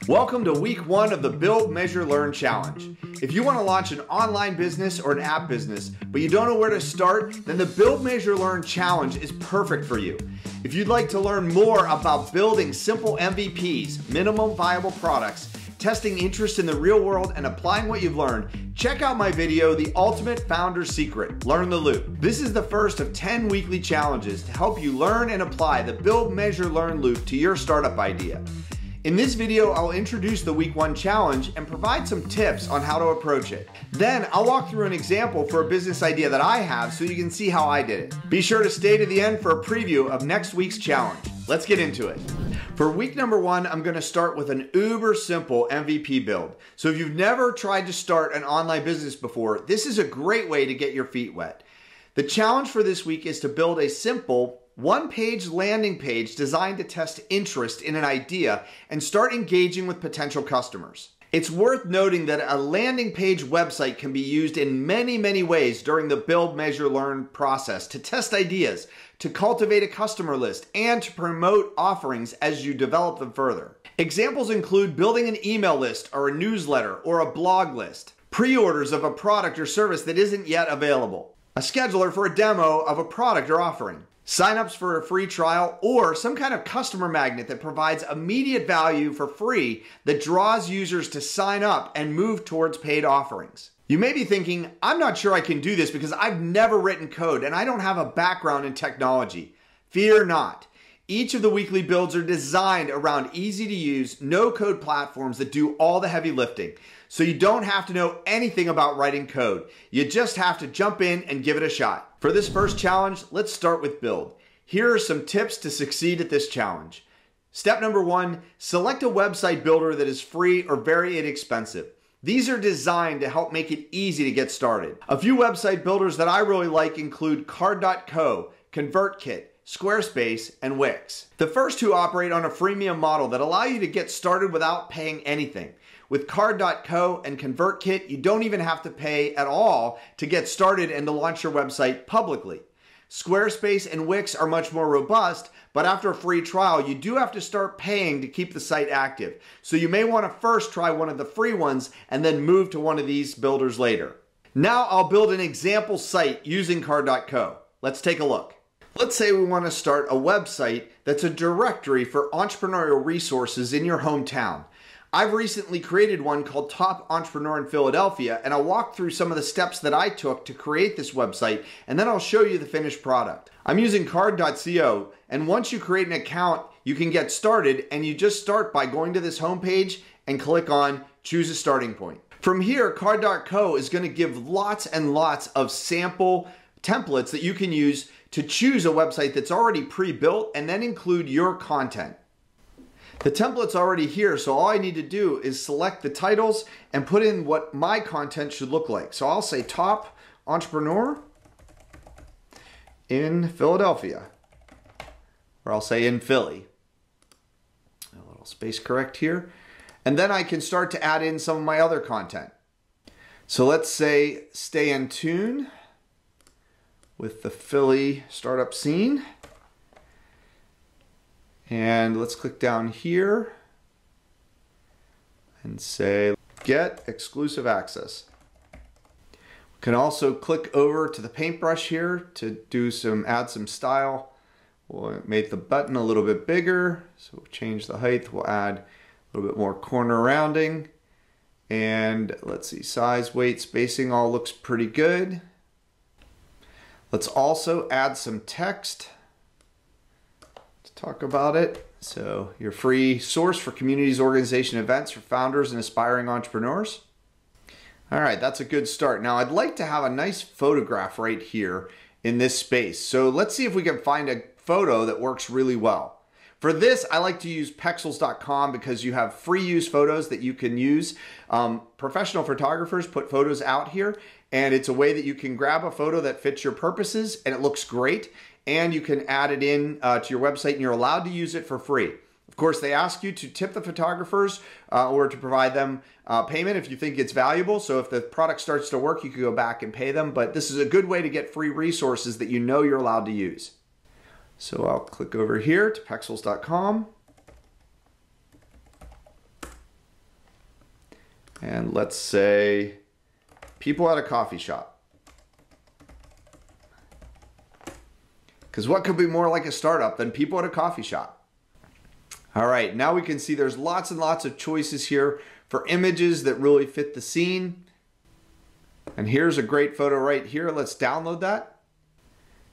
Welcome to week 1 of the Build, Measure, Learn Challenge. If you want to launch an online business or an app business, but you don't know where to start, then the Build, Measure, Learn Challenge is perfect for you. If you'd like to learn more about building simple MVPs, minimum viable products, testing interest in the real world, and applying what you've learned, check out my video, The Ultimate Founder's Secret, Learn the Loop. This is the first of 10 weekly challenges to help you learn and apply the Build, Measure, Learn loop to your startup idea. In this video, I'll introduce the week 1 challenge and provide some tips on how to approach it. Then I'll walk through an example for a business idea that I have so you can see how I did it. Be sure to stay to the end for a preview of next week's challenge. Let's get into it. For week number 1, I'm going to start with an uber simple MVP build. So if you've never tried to start an online business before, this is a great way to get your feet wet. The challenge for this week is to build a simple one-page landing page designed to test interest in an idea and start engaging with potential customers. It's worth noting that a landing page website can be used in many ways during the Build, Measure, Learn process to test ideas, to cultivate a customer list, and to promote offerings as you develop them further. Examples include building an email list or a newsletter or a blog list, pre-orders of a product or service that isn't yet available, a scheduler for a demo of a product or offering, signups for a free trial, or some kind of customer magnet that provides immediate value for free that draws users to sign up and move towards paid offerings. You may be thinking, I'm not sure I can do this because I've never written code and I don't have a background in technology. Fear not. Each of the weekly builds are designed around easy to use, no-code platforms that do all the heavy lifting. So you don't have to know anything about writing code. You just have to jump in and give it a shot. For this first challenge, let's start with build. Here are some tips to succeed at this challenge. Step number 1, select a website builder that is free or very inexpensive. These are designed to help make it easy to get started. A few website builders that I really like include Card.co, ConvertKit, Squarespace, and Wix. The first two operate on a freemium model that allow you to get started without paying anything. With Card.co and ConvertKit, you don't even have to pay at all to get started and to launch your website publicly. Squarespace and Wix are much more robust, but after a free trial, you do have to start paying to keep the site active. So you may want to first try one of the free ones and then move to one of these builders later. Now I'll build an example site using Card.co. Let's take a look. Let's say we want to start a website that's a directory for entrepreneurial resources in your hometown. I've recently created one called Top Entrepreneur in Philadelphia, and I'll walk through some of the steps that I took to create this website, and then I'll show you the finished product. I'm using Card.co, and once you create an account, you can get started, and you just start by going to this homepage and click on Choose a Starting Point. From here, Card.co is going to give lots and lots of sample templates that you can use to choose a website that's already pre-built and then include your content. The template's already here, so all I need to do is select the titles and put in what my content should look like. So I'll say Top Entrepreneur in Philadelphia, or I'll say in Philly. A little space correct here. And then I can start to add in some of my other content. So let's say stay in tune with the Philly startup scene. And let's click down here and say, get exclusive access. We can also click over to the paintbrush here to add some style. We'll make the button a little bit bigger. So we'll change the height. We'll add a little bit more corner rounding. And let's see, size, weight, spacing all looks pretty good. Let's also add some text. Talk about it. So your free source for communities, organization, events for founders and aspiring entrepreneurs. All right, that's a good start. Now I'd like to have a nice photograph right here in this space. So let's see if we can find a photo that works really well. For this, I like to use pexels.com because you have free use photos that you can use. Professional photographers put photos out here, and it's a way that you can grab a photo that fits your purposes and it looks great. And you can add it in to your website and you're allowed to use it for free. Of course, they ask you to tip the photographers or to provide them payment if you think it's valuable. So if the product starts to work, you can go back and pay them. But this is a good way to get free resources that you know you're allowed to use. So I'll click over here to pexels.com. And let's say people at a coffee shop. Because what could be more like a startup than people at a coffee shop? All right, now we can see there's lots and lots of choices here for images that really fit the scene. And here's a great photo right here. Let's download that.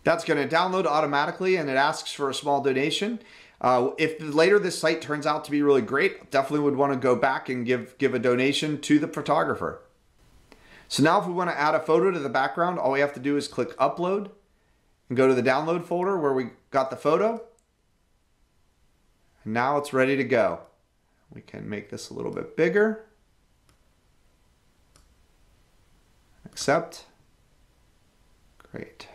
That's going to download automatically, and it asks for a small donation. If later this site turns out to be really great, definitely would want to go back and give a donation to the photographer. So now if we want to add a photo to the background, all we have to do is click upload and go to the download folder where we got the photo. And now it's ready to go. We can make this a little bit bigger. Accept. Great.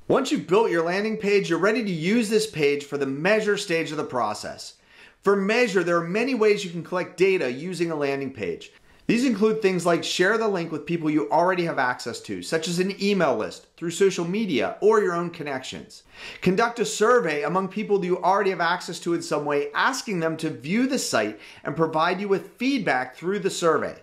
Once you've built your landing page, you're ready to use this page for the measure stage of the process. For measure, there are many ways you can collect data using a landing page. These include things like share the link with people you already have access to, such as an email list, through social media, or your own connections. Conduct a survey among people that you already have access to in some way, asking them to view the site and provide you with feedback through the survey.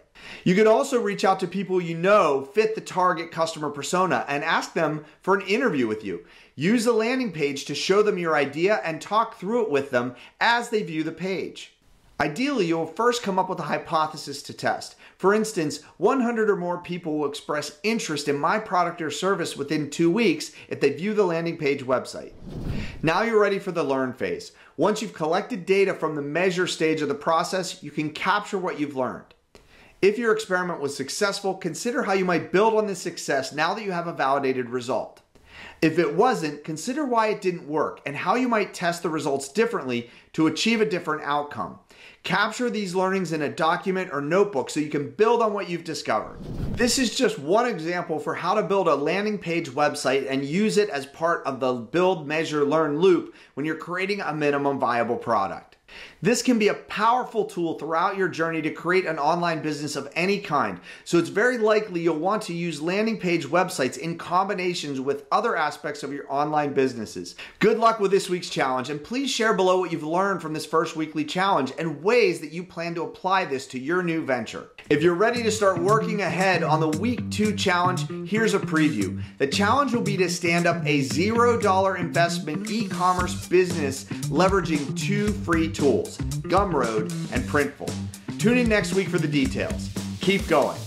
You can also reach out to people you know fit the target customer persona and ask them for an interview with you. Use the landing page to show them your idea and talk through it with them as they view the page. Ideally, you'll first come up with a hypothesis to test. For instance, 100 or more people will express interest in my product or service within 2 weeks if they view the landing page website. Now you're ready for the learn phase. Once you've collected data from the measure stage of the process, you can capture what you've learned. If your experiment was successful, consider how you might build on this success now that you have a validated result. If it wasn't, consider why it didn't work and how you might test the results differently to achieve a different outcome. Capture these learnings in a document or notebook so you can build on what you've discovered. This is just one example for how to build a landing page website and use it as part of the build, measure, learn loop when you're creating a minimum viable product. This can be a powerful tool throughout your journey to create an online business of any kind, so it's very likely you'll want to use landing page websites in combinations with other aspects of your online businesses. Good luck with this week's challenge, and please share below what you've learned from this first weekly challenge and ways that you plan to apply this to your new venture. If you're ready to start working ahead on the week 2 challenge, here's a preview. The challenge will be to stand up a $0 investment e-commerce business leveraging 2 free tools, Gumroad and Printful. Tune in next week for the details. Keep going.